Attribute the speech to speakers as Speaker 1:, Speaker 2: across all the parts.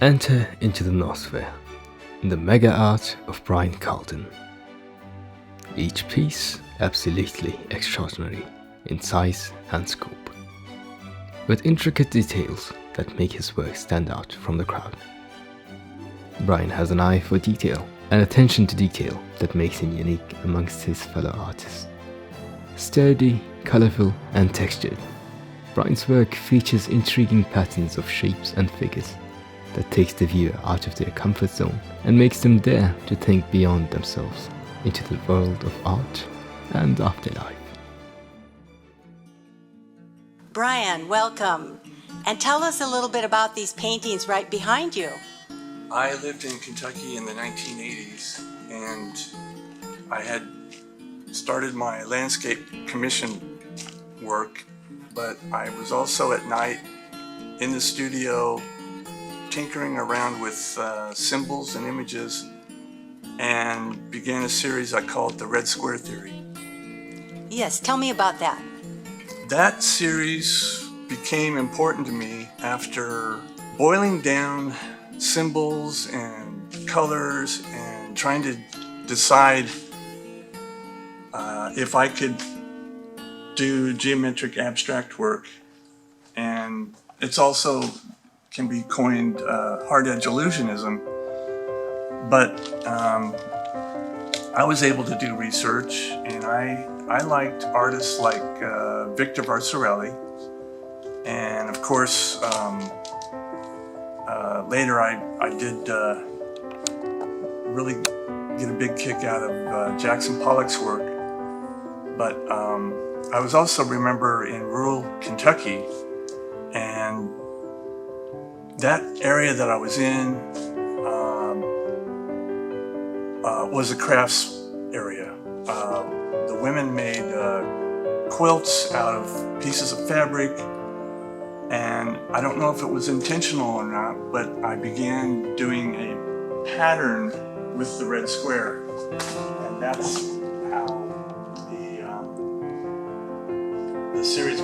Speaker 1: Enter into the Noosphere, the mega art of Brian Carleton. Each piece absolutely extraordinary in size and scope, with intricate details that make his work stand out from the crowd. Brian has an eye for detail and attention to detail that makes him unique amongst his fellow artists. Sturdy, colorful, and textured, Brian's work features intriguing patterns of shapes and figures that takes the viewer out of their comfort zone and makes them dare to think beyond themselves into the world of art and afterlife.
Speaker 2: Brian, welcome. And tell us a little bit about these paintings right behind you.
Speaker 3: I lived in Kentucky in the 1980s, and I had started my landscape commission work, but I was also at night in the studio tinkering around with symbols and images, and began a series I called the Red Square Theory.
Speaker 2: Yes, tell me about that.
Speaker 3: That series became important to me after boiling down symbols and colors and trying to decide if I could do geometric abstract work. And it's also can be coined hard edge illusionism. But I was able to do research, and I liked artists like Victor Varsarelli, and of course later I did really get a big kick out of Jackson Pollock's work. But I was also remember in rural Kentucky, and that area that I was in was a crafts area. The women made quilts out of pieces of fabric, and I don't know if it was intentional or not, but I began doing a pattern with the red square, and that's how the series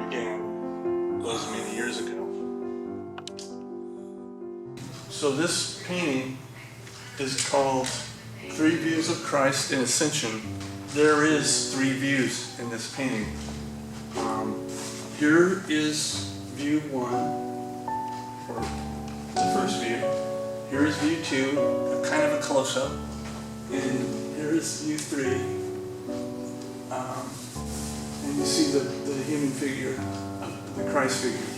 Speaker 3: began those many years ago. So this painting is called Three Views of Christ in Ascension. There is three views in this painting. Here is view one, or the first view. Here is view two, kind of a close-up. And here is view three. And you see the human figure, the Christ figure.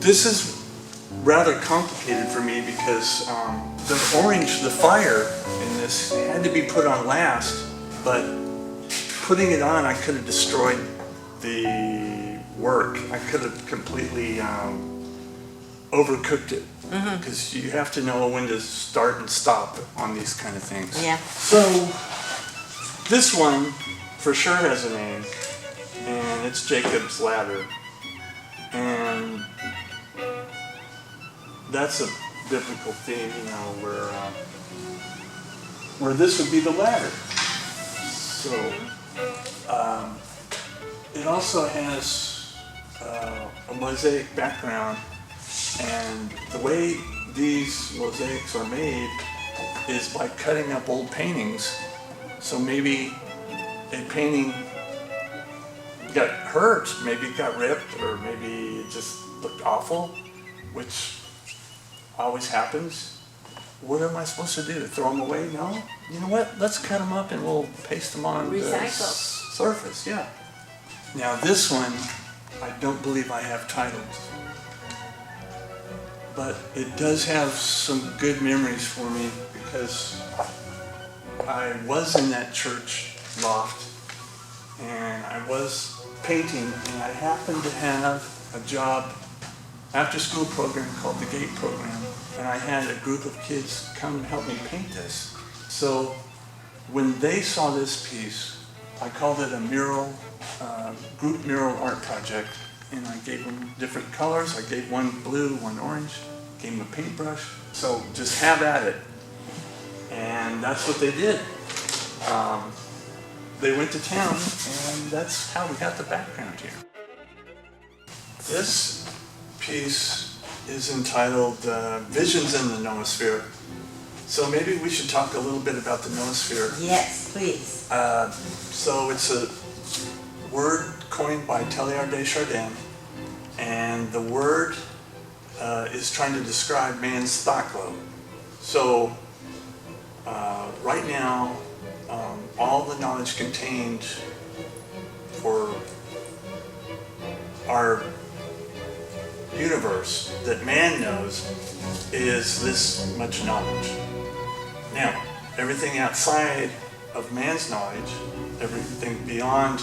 Speaker 3: This is rather complicated for me because the orange, the fire in this had to be put on last, but putting it on, I could have destroyed the work. I could have completely overcooked it, because you have to know when to start and stop on these kind of things.
Speaker 2: Yeah.
Speaker 3: So this one for sure has a name, and it's Jacob's Ladder, and that's a biblical theme, you know, where this would be the ladder. So it also has a mosaic background, and the way these mosaics are made is by cutting up old paintings. So maybe a painting got hurt, maybe it got ripped, or maybe it just looked awful, which always happens. What am I supposed to do? Throw them away? No. You know what? Let's cut them up and we'll paste them on the surface. Yeah. Now this one, I don't believe I have titled, but it does have some good memories for me because I was in that church loft and I was painting, and I happened to have a job after-school program called the GATE program, and I had a group of kids come help me paint this. So when they saw this piece, I called it a mural, group mural art project, and I gave them different colors. I gave one blue, one orange, gave them a paintbrush. So just have at it. And that's what they did. They went to town, and that's how we got the background here. This piece is entitled Visions in the Noosphere. So maybe we should talk a little bit about the Noosphere.
Speaker 2: Yes, please.
Speaker 3: So it's a word coined by Teilhard de Chardin, and the word is trying to describe man's thought globe. So right now, all the knowledge contained for our universe that man knows is this much knowledge. Now, everything outside of man's knowledge, everything beyond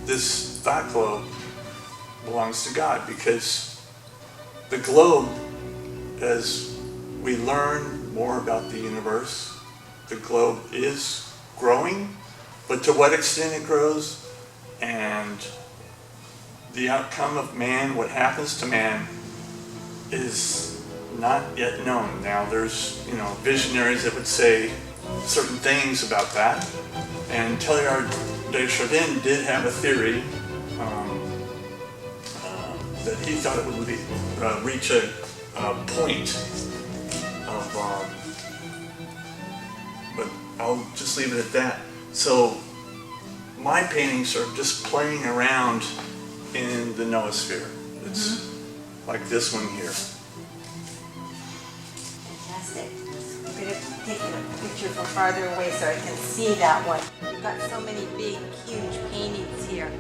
Speaker 3: this thought globe belongs to God, because the globe, as we learn more about the universe, the globe is growing, but to what extent it grows and the outcome of man, what happens to man, is not yet known. Now there's, visionaries that would say certain things about that, and Teilhard de Chardin did have a theory that he thought it would reach a point of, but I'll just leave it at that. So my paintings are just playing around in the noosphere. It's like this one here.
Speaker 2: Fantastic. I'm going to take a picture from farther away so I can see that one. You've got so many big, huge paintings here.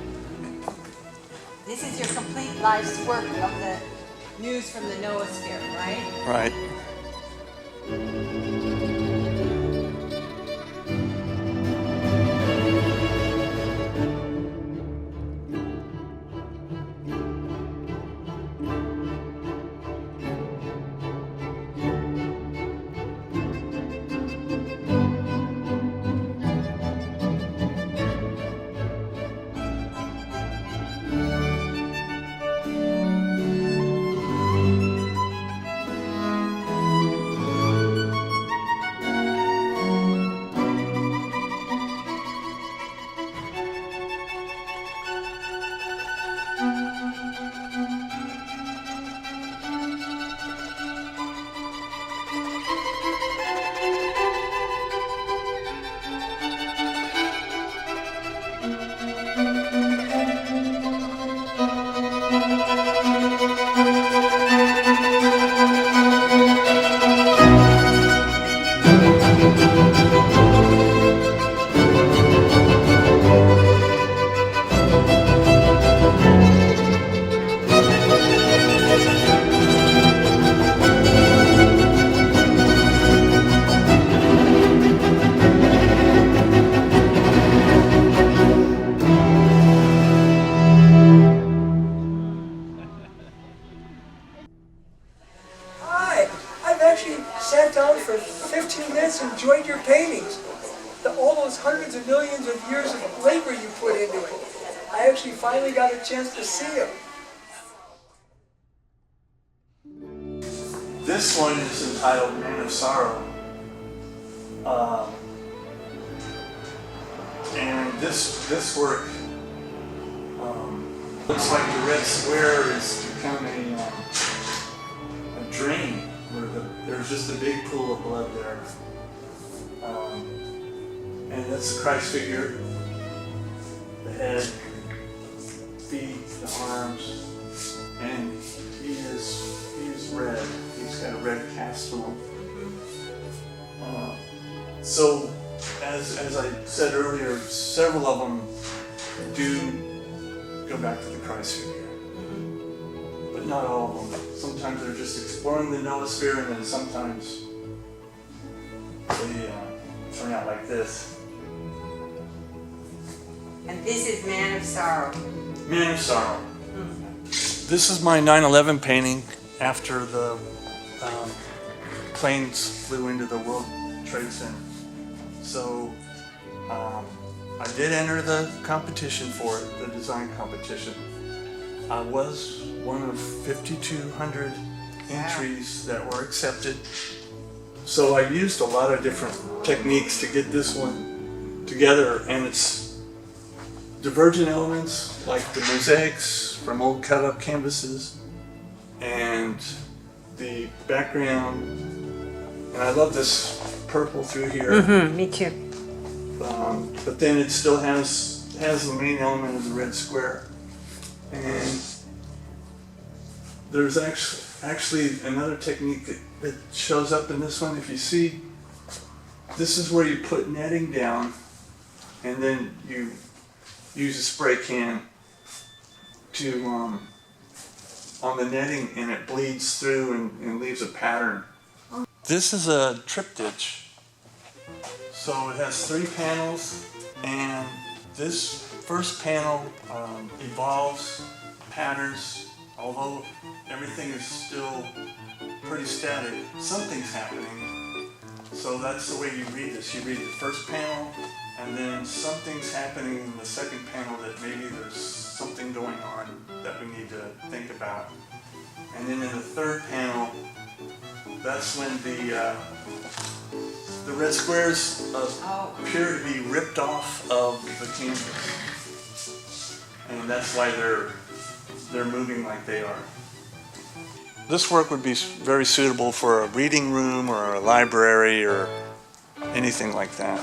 Speaker 2: This is your complete life's work of the news from the noosphere, right?
Speaker 3: Right.
Speaker 4: Sat down for 15 minutes and enjoyed your paintings. All those hundreds of millions of years of labor you put into it. I actually finally got a chance to see them.
Speaker 3: This one is entitled Man of Sorrow. And this work looks like the red square is become a drain where there's just a big pool of blood there. And that's the Christ figure, the head, feet, the arms, and he is red. He's got a red cast on him. So, as I said earlier, several of them do go back to the Christ figure, but not all of them. Sometimes they're just exploring the noosphere, and then sometimes they turn out like this.
Speaker 2: And this is Man of Sorrow.
Speaker 3: Man of Sorrow. This is my 9/11 painting after the planes flew into the World Trade Center. So I did enter the competition for it, the design competition. I was one of 5,200 entries that were accepted. So I used a lot of different techniques to get this one together, and it's divergent elements like the mosaics from old cut-up canvases and the background, and I love this purple through here.
Speaker 2: Me too.
Speaker 3: But then it still has the main element of the red square. And there's actually another technique that shows up in this one. If you see, this is where you put netting down, and then you use a spray can to on the netting, and it bleeds through and leaves a pattern. This is a triptych. So it has 3 panels, and this first panel evolves patterns. Although everything is still pretty static, something's happening. So that's the way you read this. You read the first panel, and then something's happening in the second panel that maybe there's something going on that we need to think about. And then in the third panel, that's when the red squares appear to be ripped off of the canvas. And that's why they're moving like they are. This work would be very suitable for a reading room or a library or anything like that.